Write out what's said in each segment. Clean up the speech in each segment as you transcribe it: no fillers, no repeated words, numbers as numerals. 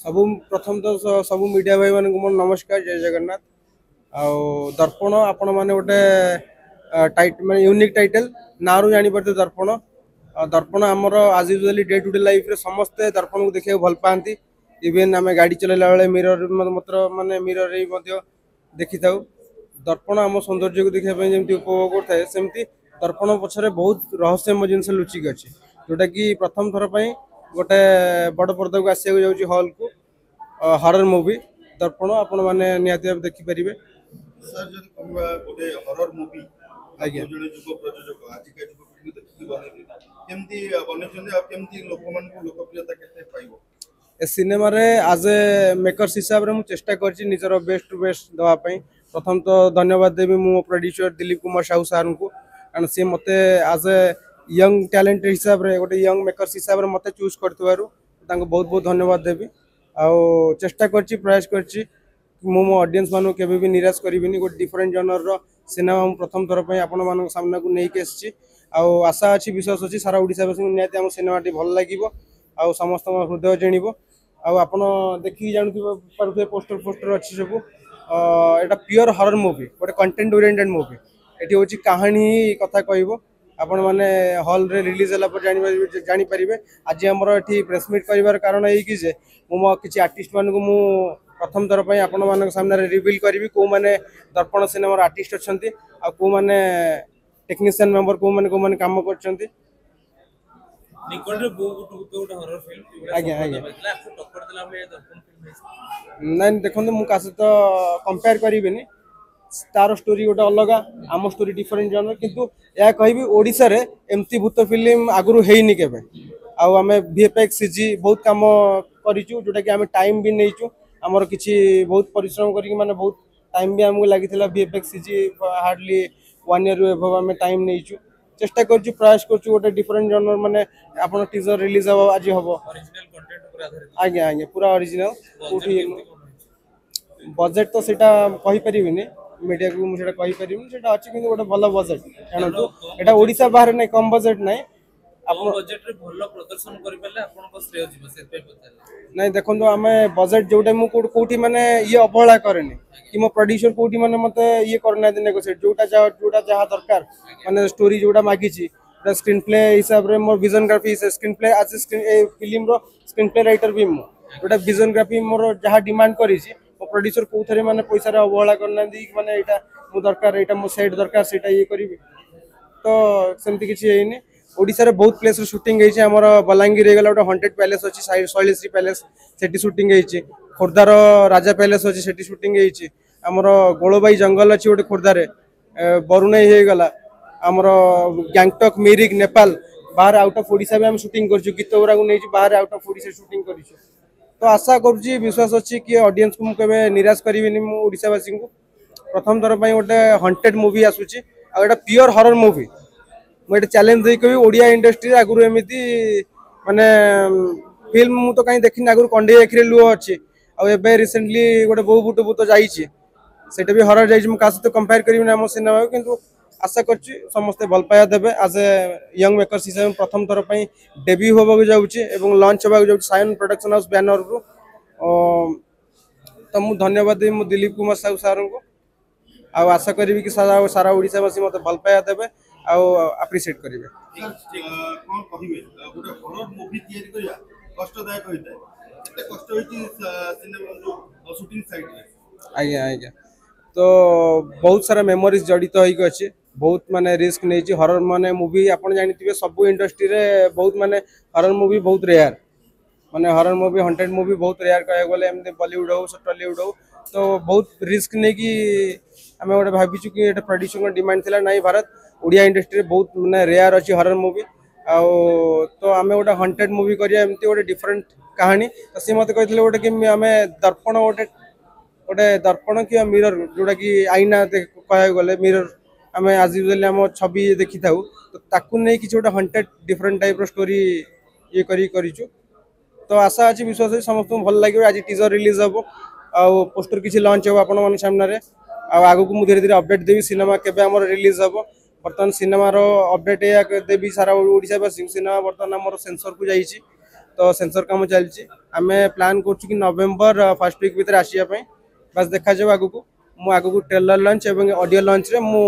सब प्रथम तो सब मीडिया भाई मान मोर नमस्कार जय जगन्नाथ आउ दर्पण आपण मैंने गोटे माने यूनिक टाइटल ना रू जानी पड़ते दर्पण दर्पण आमर आज usually day to day life रे समस्ते दर्पण को देखा भल पाती इवेन आम गाड़ी चलाइला बेले मिरर मात्र माने मिरर देखी था दर्पण आम सौंदर्य को देखापी जमी उपभोग करता सेमती दर्पण पछरे बहुत रहस्यमय जिन लुचिक अच्छी जोटा कि प्रथम थर पर गोटे बड़ पर्दा को आसिया जाऊँगी हॉल को हरर मूवी दर्पण आपण मैंने निहाती भाव देखिपारे। सर जब कहवा गोटे हरर मूवी आज्ञा जड़े युव प्रयोजक आजिका युवपीढ़ी देखिए बनैले केमती बनैछन्ते आ केमती लोक मान को लोकप्रियता केते पाइबो ए सिनेमा रे आज ए मेकर्स हिसाब रे मु चेष्टा करछि निजर बेस्ट टू बेस्ट दवा पई। प्रथम तो धन्यवाद देवी मो प्रोड्यूसर दिलीप कुमार साहू सर को कारण सी मते आज ए यंग टैलेंट हिसाब रे गोटे यंग मेकर्स हिसाब रे मते चूज करथवारु तांको बहुत बहुत धन्यवाद देवी। आउ चेष्टा करछि प्रयास करछि मो मो ऑडियंस मानु केबे भी निराश करिबिनी गोटे डिफरेंट जनर रो सिनेमा मु प्रथम थर पई आपण मानक सामना को नेकी आछि आउ आशा अछि विश्वास अछि सारा ओडिसा वासी निहाती हम सिनेमा टी भल लागिवो आउ समस्त हृदय जिणिबो आउ आपण देखि जानथि पारुथे पोस्टर पोस्टर अछि सब एटा प्योर हॉरर मूवी गोटे कंटेंट ओरिएंटेड मूवी एठी होछि कहानी कथा कहइबो आपण माने हॉल रे रिलीज होला पर जानि परिबे। आज हमर एठी प्रेस मीट करिवार कारण एई कि जे मो किछि आर्टिस्ट मान को मु प्रथम थर पई आपण मानक सामने रिवील करिवि को माने दर्पण सिनेमा आर्टिस्ट अछंती आ को माने टेक्नीशियन मेंबर को माने काम करछंती। निकट रे गोटे हॉरर फिल्म आज्ञा आज्ञा आपको टक्कर देला भले दर्पण फिल्म नहीं देखो मु का सहित कंपेयर करिवेनी तार स्टोरी गोटे अलग आम स्टोरी डिफरेंट जनर किंतु या कहबी ओडिसा रे एमती भूत फिल्म आगुरु हेइनी केबे आउ आमे वीएफएक्स सीजी बहुत काम करिचु जोटा कि आमे टाइम भी नेइचु हमर किछि बहुत परिश्रम करी माने बहुत टाइम भी हमको लागिथिला VFX CG hardly 1 year above आमे टाइम नेइचु चेष्टा करछु प्रयास करछु गोटे डिफरेंट जनर माने आपण टीजर रिलीज हो आज हबो ओरिजिनल कंटेंट पर आधारित आज्ञा आज्ञा पूरा ओरिजिनल कोठी बजेट तो सेटा कहि परिबिनी मीडिया को मुझे कहि परिबिनी सेटा अछि किंतु गोटे भलो बजेट जानतु एटा ओडिसा बाहर नै कम बजेट नै आपण बजेट रे भलो प्रदर्शन करि पले आपण को श्रेय जीव से पे पचाले नहीं देखो आम बजेट जो टाइम कौटी माने ये अवहेला करेनि कि मो प्रोड्यूसर कौटी माने मते ये करना नेगोशिएट जोटा जहाँ दरकार माने स्टोरी जोटा मागिछि स्क्रीन प्ले हिसाब रे मोर विजनग्राफी स्क्रीन प्ले आज फिल्म रो स्क्रीन प्ले राइटर भी मो जोटा विजनग्राफी मोर जहाँ डिमांड करिछि मो प्रोड्यूसर कोथरे माने पैसा रे अवहेला करना दी माने एटा मो दरकार एटा मो सेट दरकार सेटा ये करिवि तो सेमती किछि हेइनी। ओडिसा रे बहुत प्लेस रे शूटिंग हेइछि हमर बलांगीर रे गेला गोटे हॉन्टेड पैलेस अछि शैलेश्री पैलेस सेठी शूटिंग हेइछि खोर्धार राजा पैलेस अछि सेठी शूटिंग हेइछि हमर गोळबाई जंगल अछि गोटे खोर्धा रे बरुणई हे गला हमर गैंगटॉक मिरिक नेपाल बाहर आउट ऑफ ओडिसा भी हम शूटिंग करछु गीत उरा को नेछि बाहर आउट ऑफ ओडिसा शूटिंग करिछु तो आशा करछि विश्वास अछि कि ऑडियंस को मु केबे निराश करिविनी मु ओडिसा वासी को प्रथम थर पई गोटे हॉन्टेड मूवी आसुछि आ एटा प्योर हॉरर मूवी मुझे चैलेंज दे कभी ओडिया इंडस्ट्री आगुरी एमती माने फिल्म मु तो कहीं देखनी आगुरी कंडे आखिरे लुह अच्छी आबे रिसेंटली गोटे बहु बुट बुत जाइए सेटा भी हरर जाइए क्या सहित कंपेयर करें आम सिनेमा किंतु आशा करछि समस्ते भल पाया देबे आज ए यंग मेकर्स हिसाब प्रथम थर पई डेब्यू होबाक जाउछि एवं लॉन्च होबाक जाउछि सायन प्रोडक्शन हाउस बैनर रु तो मु धन्यवाद देबी मु दिलीप कुमार साहू सर को आशा करी कि सारा सारा ओडिसा वासी मते भल पाया देबे आप्रिशिएट करेंगे। कोन कहिबे गोटे हरर मूवी तयारी करिया कष्टदायक होइताय एते कष्ट होइछि सिनेमा जो शूटिंग साइड रे आज्ञा आज्ञा तो बहुत सारा मेमोरीज जड़ित होइक अछि बहुत माने रिस्क नै छी हरर माने मूवी आपण जानिथिबे सब इंडस्ट्री रे बहुत माने हरर मूवी बहुत रेयर माने हरर मूवी हॉन्टेड मूवी बहुत रेयर कहय बोले एमते बॉलीवुड हो टॉलीवुड हो तो बहुत रिस्क नै कि आमे गोटे भाबिछु कि एटा प्रोड्यूसर डिमांड थिला नै भारत ओडिया इंडस्ट्री बहुत माने रेयर अछि हरर मूवी आउ तो आमे गोटे हॉन्टेड मूवी करिया एमती गोटे डिफरेंट कहानी तो से मते कहथिले गोटे कि आमे दर्पण गोटे गोटे दर्पण कि मिरर जोटा कि आईना कहय गले मिरर आमे आज यूजुअली हम छवि देखि थाउ तो ताकू नै कि गोटे हॉन्टेड डिफरेंट टाइप रो स्टोरी ये करिछु तो आशा अछि विश्वास अछि समस्त भल लागियो आज टीजर रिलीज हबो आउ पोस्टर किछि लॉन्च हो आपण मन सामने रे आगु को मु धीरे धीरे अपडेट देबी सिनेमा केबे हमर रिलीज हबो बर्तमान सिनेमा रो अपडेट या देबी सारा ओडिसा बस सिनेमा बर्तमान हमर सेंसर को जाईछि तो सेंसर काम चलती आम प्लान कर कि नवेम्बर फर्स्ट वीक भितर आसापी बस देखा जाऊ आगू मु आगू ट्रेलर लॉन्च और ऑडियो लॉन्च रे मु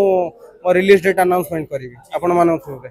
रिलीज डेट अनाउंसमेंट करी आपण मान थ्रू रे।